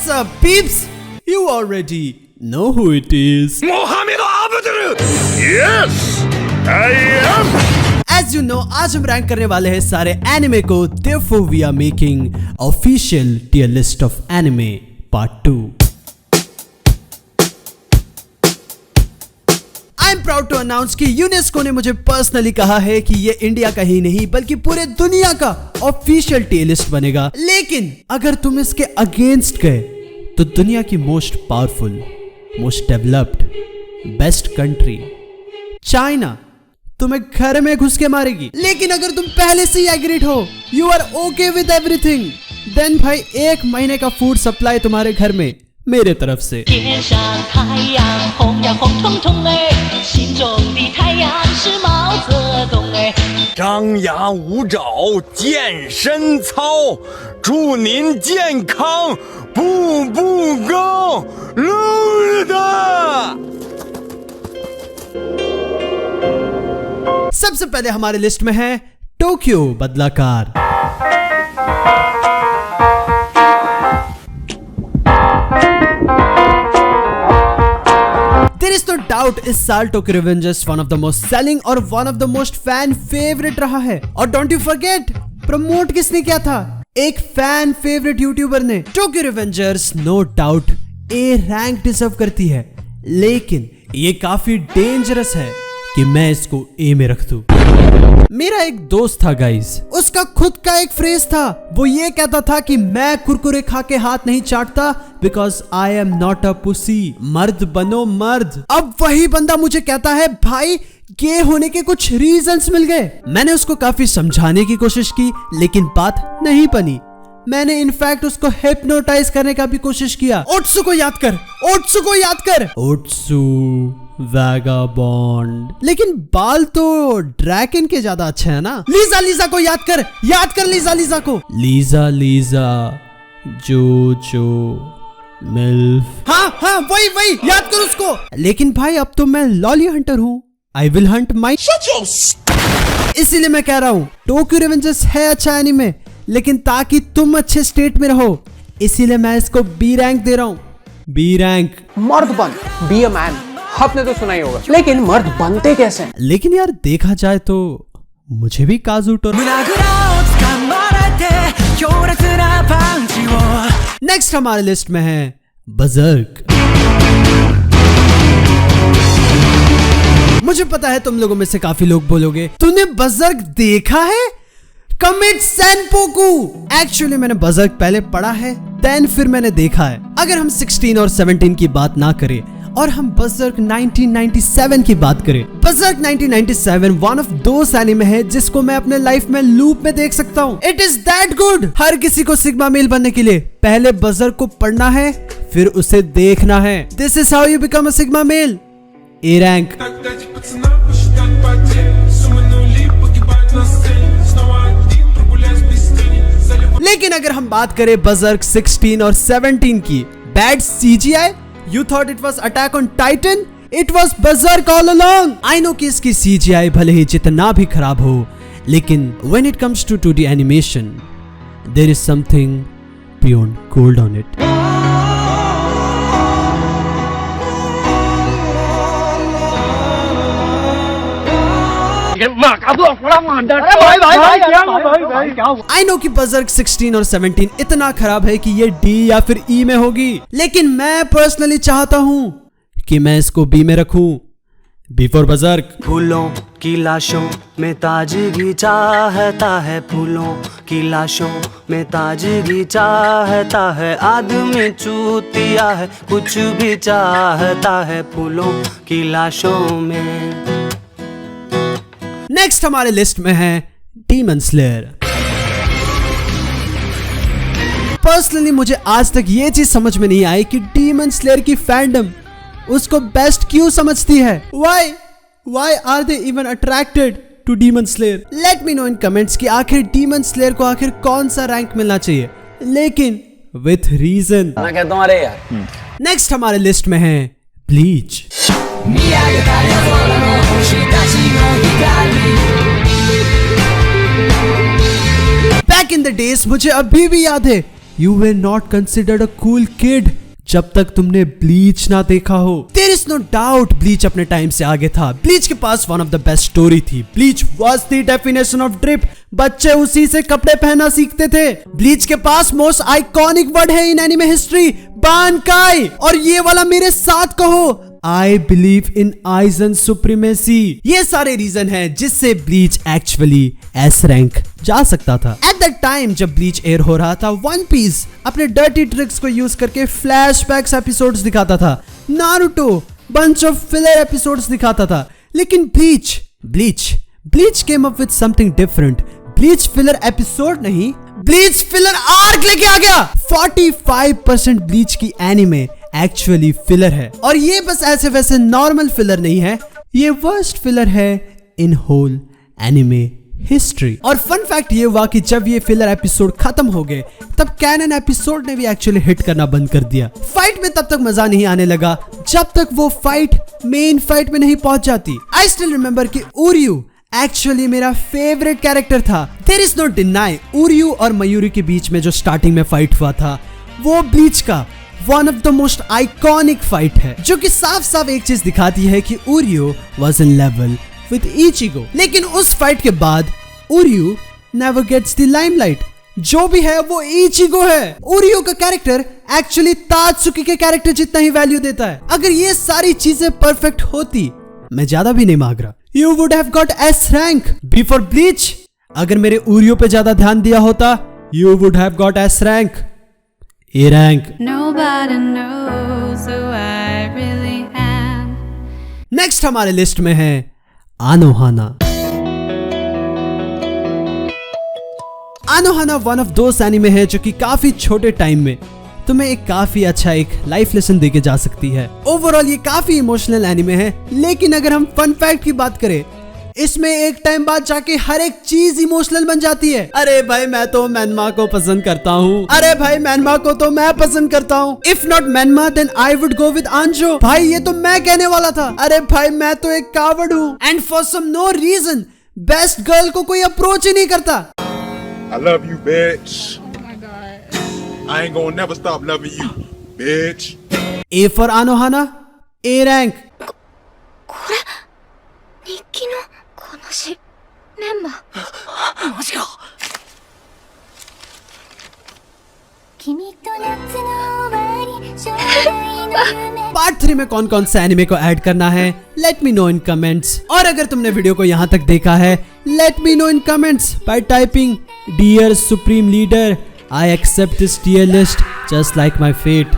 What's up, peeps? You already know who it is. Mohammed Abdul. Yes, I am. As you know, आज हम rank करने वाले हैं सारे एनिमे को. Therefore we are making official tier list of anime part 2. I'm proud to announce कि UNESCO ने मुझे पर्सनली कहा है कि ये इंडिया का ही नहीं बल्कि पूरे दुनिया का ऑफिशियल टियर लिस्ट बनेगा. लेकिन अगर तुम इसके अगेंस्ट गए तो दुनिया की most powerful, most developed, best country China तुम्हें घर में घुस के मारेगी. लेकिन अगर तुम पहले से ही एग्रीड हो, you are okay with everything, then भाई 1 महीने का फूड सप्लाई तुम्हारे घर में मेरे तरफ से. 天上太阳红呀红彤彤哎，心中的太阳是毛泽东哎。张牙舞爪健身操，祝您健康步步高，路的。 सबसे पहले हमारे लिस्ट में है टोक्यो बदलाकार. There is no doubt इस साल Tokyo Revengers one of the most selling और one of the most fan favourite रहा है. और डोंट यू फॉरगेट, प्रमोट किसने किया था? एक फैन फेवरेट यूट्यूबर ने. Tokyo Revengers no doubt A rank deserve करती है, लेकिन ये काफी डेंजरस है कि मैं इसको ए में रख दूं. मेरा एक दोस्त था गाइस, उसका खुद का एक फ्रेज था. वो ये कहता था कि मैं कुरकुरे खा के हाथ नहीं चाटता because I am not a pussy. मर्द बनो मर्द. अब वही बंदा मुझे कहता है भाई गे होने के कुछ रीजंस मिल गए. मैंने उसको काफी समझाने की कोशिश की लेकिन बात नहीं बनी. मैंने इनफैक्ट उसको हिप्नोटाइज करने का भी कोशिश किया. ओट्सू को याद कर, ओट्सू को याद कर, ओट्सू वैगाबॉन्ड. लेकिन बाल तो ड्रैगन के ज्यादा अच्छे हैं ना. लीजा, लीजा को याद कर लीजा, लीजा को. लीजा लीजा जो मिल्फ. हाँ वही याद कर उसको. लेकिन भाई अब तो मैं लॉली हंटर हूँ. आई विल हंट माई. इसीलिए मैं कह रहा हूँ टोक्यो रिवेंजर्स है अच्छा एनीमे, लेकिन ताकि तुम अच्छे स्टेट में रहो इसीलिए मैं इसको बी रैंक दे रहा हूँ. B rank. मर्द बन, बी अ मैन. आपने तो सुना ही होगा, लेकिन मर्द बनते कैसे? लेकिन यार देखा जाए तो मुझे भी काजूटो. नेक्स्ट हमारे लिस्ट में है बजर्क. मुझे पता है तुम लोगों में से काफी लोग बोलोगे तूने बजर्क देखा है? कमिट सेनपोकू. एक्चुअली मैंने बजर्क पहले पढ़ा है, देन फिर मैंने देखा है. अगर हम 16 और 17 की बात ना करें और हम बजर्क 1997 की बात करें, बजर्क 1997 वन ऑफ दोस एनिमे है जिसको मैं अपने लाइफ में लूप में देख सकता हूँ. It is that good. हर किसी को सिग्मा मेल बनने के लिए पहले बजर्क को पढ़ना है फिर उसे देखना है. This is how you become a sigma male. A rank. लेकिन अगर हम बात करें बजर्क 16 और 17 की, bad CGI, you thought it was Attack on Titan? It was Berserk all along. I know कि इसकी CGI भले ही जितना भी खराब हो, लेकिन when it comes to 2D animation, there is something beyond gold on it. I know कि बजर्क 16 और 17 इतना खराब है कि ये D या फिर E में होगी, लेकिन मैं पर्सनली चाहता हूँ कि मैं इसको B में रखूं. बिफोर बजर्क. फूलों की लाशों में ताजगी चाहता है, फूलों की लाशों में ताजगी चाहता है, आदमी चूतिया है कुछ भी चाहता है, फूलों की लाशों में. नेक्स्ट हमारे लिस्ट में है डीमन स्लेयर. पर्सनली मुझे आज तक ये चीज समझ में नहीं आई कि डीमन स्लेयर की फैंडम उसको बेस्ट क्यों समझती है. Why are they even attracted to Demon Slayer? Let me know in comments कि आखिर डीमन स्लेयर को आखिर कौन सा रैंक मिलना चाहिए, लेकिन with reason. मैं कहता हूँ अरे यार. नेक्स्ट हमारे लिस्ट में है Bleach. Back in the days मुझे अभी भी याद है you were not considered a cool kid जब तक तुमने ब्लीच ना देखा हो। There is no doubt Bleach अपने टाइम से आगे था। ब्लीच के पास one of the best story थी। Bleach was the definition of drip. बच्चे उसी से कपड़े पहनना सीखते थे। ब्लीच के पास मोस्ट आइकॉनिक वर्ड है इन एनिमे हिस्ट्री, बानकाई। और ये वाला मेरे साथ कहो, I believe in Aizen supremacy। ये सारे रीजन हैं जिससे ब्लीच एक्चुअली एस रैंक जा सकता था। एट दैट टाइम जब ब्लीच एयर हो रहा था, वन पीस अपने डर्टी ट्रिक्स को यूज करके फ्लैशबैक्स एपिसोड्स दिखाता था। Naruto bunch of filler episodes दिखाता था। लेकिन bleach came up with something different. Bleach filler episode नहीं, ब्लीच फिलर आर्क लेके आ गया। 45% ब्लीच की एनिमे एक्चुअली फिलर है। और ये बस ऐसे वैसे नॉर्मल फिलर नहीं है, ये वर्स्ट फिलर है इन होल एनिमे हिस्ट्री। और फन फैक्ट ये हुआ कि जब ये फिलर एपिसोड खत्म हो गए तब कैनन एपिसोड ने भी एक्चुअली हिट करना बंद कर दिया। फाइट में तब तक मजा नहीं आने लगा जब तक वो फाइट मेन फाइट में नहीं पहुंच जाती। आई स्टिल रिमेंबर कि उर्यू एक्चुअली मेरा फेवरेट कैरेक्टर था। देयर इज नो डिनाई उर्यू और मयूरी के बीच में जो स्टार्टिंग में फाइट हुआ था वो ब्लीच का one of the most iconic fight है, जो कि साफ साफ एक चीज दिखाती है कि Uryu was in level with Ichigo. लेकिन उस फाइट के बाद Uryu never gets the limelight. जो भी है वो इचिगो है। उर्यू का कैरेक्टर एक्चुअली तात्सुकी के कैरेक्टर जितना ही वैल्यू देता है। अगर ये सारी चीजें परफेक्ट होती, मैं ज्यादा भी नहीं मांग रहा, you would have got S rank before bleach. अगर मेरे उर्यू पे ज्यादा ध्यान दिया होता, you would have got S rank, A rank. Nobody knows who I really am. Next हमारे लिस्ट में है आनोहाना। आनोहाना वन ऑफ दोस एनिमे है जो कि काफी छोटे टाइम में तुम्हें एक काफी अच्छा एक लाइफ लेसन देके जा सकती है। ओवरऑल ये काफी इमोशनल एनिमे है। लेकिन अगर हम फन फैक्ट की बात करें, इसमें एक टाइम बाद जाके हर एक चीज इमोशनल बन जाती है। अरे भाई मैं तो मैनमा को पसंद करता हूँ, अरे भाई मैनमा को तो मैं पसंद करता हूँ। If not Menma then I would go with Anjo. भाई ये तो मैं कहने वाला था। अरे भाई मैं तो एक कावड़ हूँ। And for some no reason best girl को कोई अप्रोच ही नहीं करता। I love you, bitch. Oh my god. I ain't gonna never stop loving you, bitch. A for Anohana, A rank. これ日記の悲しいメンバーマジか君と夏の終わり将来の夢पार्ट 3 में कौन कौन सा एनिमे को ऐड करना है let me know in comments. और अगर तुमने वीडियो को यहाँ तक देखा है let me know in comments by typing dear supreme leader I accept this tier list just like my fate.